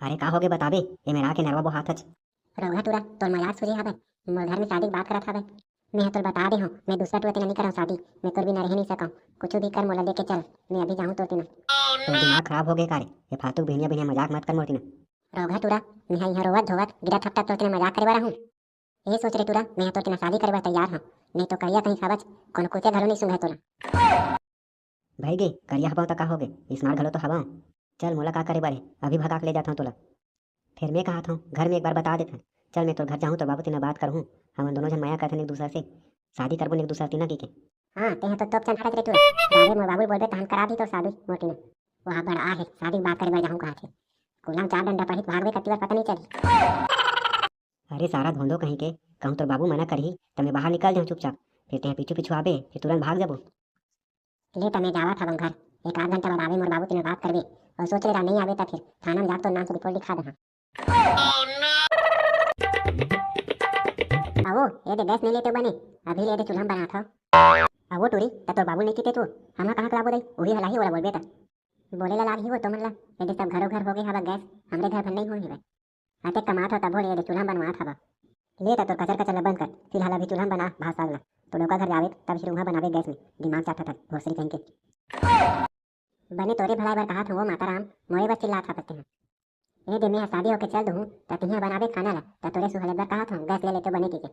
अरे का होगे बताबे ये मेरा के नरवा बो हाथच। रउआ टूरा तोर मजाक सूझे हवे। मोर घर में शादी की बात करत हवे। मैं तोर बता दे हूं मैं दूसरा टूरा तेना नहीं करऊं शादी। मैं तोर बिना रह नहीं सकऊं। कुछ भी कर मोला लेके चल। मैं अभी जाऊं तोर तेना। तो दिमाग खराब हो गए कारे। ये फालतू भेनिया भेनिया मजाक मत कर मोर तीन। रउआ टूरा मैं यहाँ रोवत धोवत गिरा थपटा तोर तेना मजाक करे बारा हूं। ये सोच रे टूरा मैं तोर तेना शादी करे बर तैयार हूं। नहीं तो करिया कहीं खावच कोनो कुत्ते घरो नहीं सुंघे तोला। भाई गे करिया हबाऊ तो का होगे स्मार्ट घलो तो हबाऊ। चल मोला का करे बारे अभी भगा के ले जाता हूँ तोला। फिर मैं कहा था घर में एक बार बता देता। चल मैं तो घर जाऊँ तो बाबू तीना बात करूँ। हम दोनों जन माया करते एक दूसरा से शादी करबो एक दूसरा तीना की के। हां ते तो तोप चल हटत रे टूरा। बाबे मोर बाबू बोलबे तहन करा दी तो शादी मोटी ने। वहां बड़ा है शादी की बात करे बर जाऊं कहा थे। कोलम चार डंडा पढ़ी भागवे कत्ती बार पता नहीं चली। अरे सारा धोंधो कहीं के कहूँ तो बाबू मना करही तो मैं बाहर निकल जाऊँ चुपचाप। फिर ते पीछू पीछू आबे फिर तुरंत भाग जाबो। ले तमे जावा था घर। एक आध घंटा बाद आवे मोर बाबू तेने बात करबे। और सोच ले नहीं आवे ता फिर थाना में जाके तो नाम से रिपोर्ट लिखा दे। आवो ये दे गैस नहीं लेते बने। अभी ले दे चूल्हा बना था। आवो टूरी त तोर बाबू नहीं कीते तू। हमरा कहां लाबो दई ओही हलाही वाला बोलबे ता। बोले ला लागी हो तो मनला ये दे सब घरों घर हो गए हवा गैस। हमरे घर भर नहीं होई है। आते कमात हो तब बोले दे चूल्हा बनवा था। ले ता तो कचर कचर बंद कर। फिलहाल अभी चूल्हा बना भात सागला। तो लोग घर जावे तब फिर उहा बनावे गैस में। दिमाग चाटा था भोसरी कहीं के। बने तोरे भलाई बार कहा था वो माता राम मोए बस चिल्ला था पत्ते हैं। ए दे मैं शादी होके चल दूं त तिहां बनावे खाना ला त तोरे सुहले बार कहा था गैस ले लेते बने की के।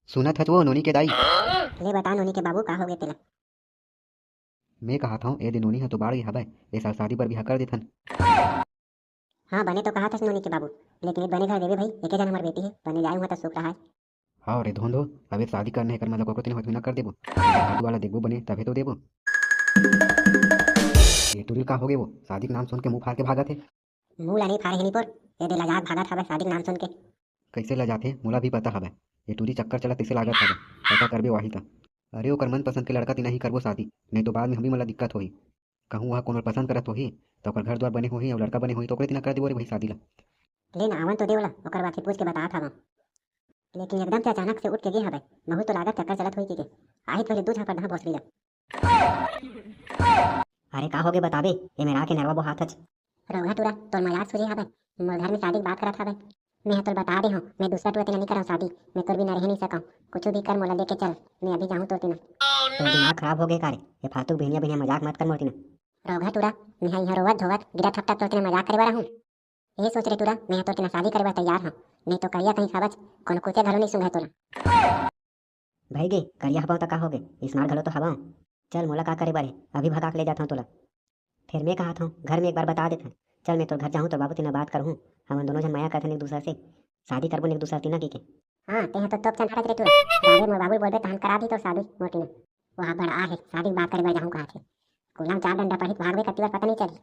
सुना था वो नोनी के दाई। ले बता नोनी के बाबू का हो गए तेला। मैं कहा था ए दिन नोनी है तो बाढ़ गई हवा ये साल शादी पर भी कर देथन। हाँ बने तो कहा था नोनी के बाबू। लेकिन बने घर देवे भाई एक जन हमारी बेटी है बने जाऊंगा तो सुख रहा है। हाँ रे धोंधो अबे शादी करने कर मतलब को तीन ना कर देबो शादी वाला देखबो बने तभी तो देबो। ये टुरिल का हो गए वो शादी के नाम सुन के मुंह फाड़ के भागा थे। मुंह लानी फाड़े ही नहीं पर ये दे लजात भागा था शादी के नाम सुन के। कैसे ला जाते मोला भी पता हवे। ये टूरी चक्कर चला तैसे लागत हवे पता करबे वही था। अरे ओकर मन पसंद के लड़का ती नहीं करबो शादी नहीं तो बाद में हमी मला दिक्कत होही। कहूँ वहाँ कोनो पसंद करत होही तो ओकर घर द्वार बने होही और लड़का बने होही तो ओकरे तीना कर देबो रे भाई शादी ला। लेकिन आवन तो देवला ओकर बात पूछ के बता था वो। लेकिन एकदम से अचानक से उठ के गई हवे। महू तो लागत चक्कर चलत हुई के आई फिर दूध पर भोसड़ी ला। अरे का होगे बताबे ये मेरा के नरवा बो हाथच। रउआ टूरा तोर मजाक सूझे हवे। मोर घर में शादी की बात करत हवे। मैं तोर बता दे हूं मैं दूसरा टूरा तेना नहीं करऊं शादी। मैं तोर बिना रह नहीं सकऊं। कुछ भी कर मोला लेके चल। मैं अभी जाऊं तोर तेना। तो दिमाग खराब हो गए कारे। ये फालतू भेनिया भेनिया मजाक मत कर मोर तीन। रउआ टूरा मैं यहाँ रोवत धोवत गिरा थपटा तोर तेना मजाक करे बारा हूं। ये सोच रे टूरा मैं तोर तेना शादी करे बर तैयार हूं। नहीं तो करिया कहीं खावच कोनो कुत्ते घरो नहीं सुंघे तोला। भाई गे करिया हबाऊ तो का होगे स्मार्ट घलो तो हबाऊ। चल मोला का करे बारे अभी भगा के ले जाता हूँ तोला। फिर मैं कहा था घर में एक बार बता देता। चल मैं तो घर जाऊँ तो बाबू तीना बात करूँ। हम दोनों जन माया करते एक दूसरा से शादी करबो एक दूसरा तीना की के। हां ते तो तोप चल हटत रे टूरा। बाबे मोर बाबू बोलबे तहन करा दी तो शादी मोटी ने। वहां बड़ा है शादी की बात करे बर जाऊं कहा थे। कोलम चार डंडा पढ़ी भागवे कत्ती बार पता नहीं चली।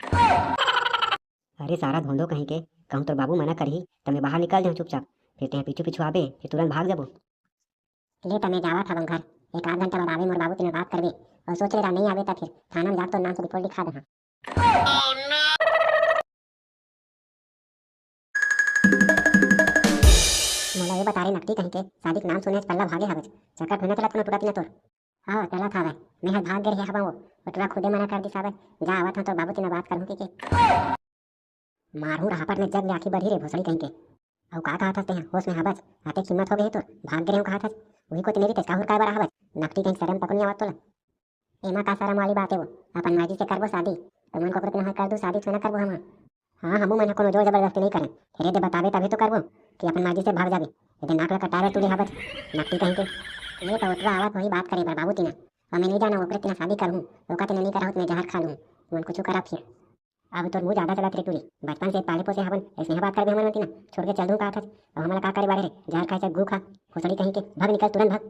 अरे सारा धोंधो कहीं के कहूँ तो बाबू मना करही तो मैं बाहर निकल जाऊँ चुपचाप। फिर ते पीछू पीछू आबे फिर तुरंत भाग जाबो। ले तमे जावा था घर। एक आध घंटा बाद आवे मोर बाबू तेने बात करबे। और सोच ले नहीं आवे ता फिर थाना में जाके तो नाम से रिपोर्ट लिखा दे। मोला ये बता रे नकटी कहीं के शादी के नाम सुने से पल्ला भागे हवे। चक्कर धोने चला कोनो टूरा तीना तोर। हां चला था वे मैं हर भाग गए हवा वो टूरा खुदे मना कर दी सावे। जा आवा था तो बाबू तेने बात करूं के। मारू रहा पर में जग आखी बढ़ी रे भोसड़ी कहीं के। औ का कहा था ते होश में हबस आते कीमत हो गई तो भाग गए कहा था। वही को तेरी तेका हुर काय बार हबस नकटी कहीं शर्म पकनी आवत तोला। एमा का शर्म वाली बात है वो अपन मर्जी से करबो शादी तो मन को प्रति कर दो शादी थोड़ा करबो हम। हां हमू मन कोनो जोर जबरदस्ती नहीं करें। फिर दे बतावे तभी तो करबो कि अपन मर्जी से भाग जाबे। ये नाक ला कटारे तू हबस नकटी कहीं के। ये तो उतरा आवत वही बात करे बार बाबू तीना। हमें नहीं जाना ओकरे तीना शादी करूं ओका तीना नहीं कराहत मैं जहर खा लूं। मन कुछ करा फिर अब तो मुंह ज्यादा चला रे टूरी। बचपन से पाले पोसे हवन ऐसे बात कर हमन तीना छोड़ के चल दूं का था। अब हमला का करे बारे रे जहर खाए से गु खा भोसड़ी कहीं के भाग निकल तुरंत भाग।